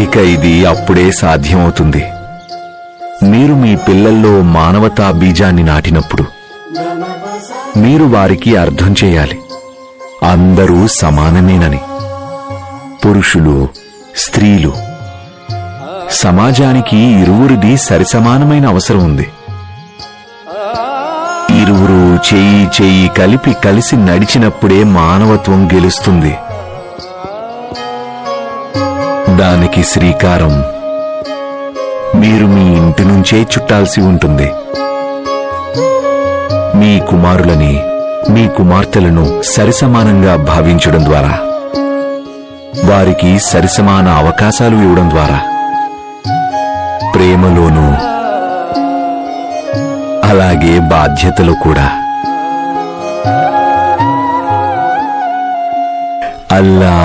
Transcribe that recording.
ఇక ఇది అప్పుడే సాధ్యమవుతుంది. మీరు మీ పిల్లల్లో మానవతా బీజాన్ని నాటినప్పుడు మీరు వారికి అర్థం చేయాలి, అందరూ సమానమేనని. పురుషులు, స్త్రీలు, సమాజానికి ఇరువురిది సరిసమానమైన అవసరం ఉంది. ఇరువురు చెయ్యి చెయ్యి కలిసి నడిచినప్పుడే మానవత్వం గెలుస్తుంది. దానికి శ్రీకారం మీరు మీ ఇంటి నుంచే చుట్టాల్సి ఉంటుంది. మీ కుమారులని, మీ కుమార్తెలను సరిసమానంగా భావించడం ద్వారా, వారికి సరిసమాన అవకాశాలు ఇవ్వడం ద్వారా, ప్రేమలోనూ అలాగే బాధ్యతలు కూడా. అల్లా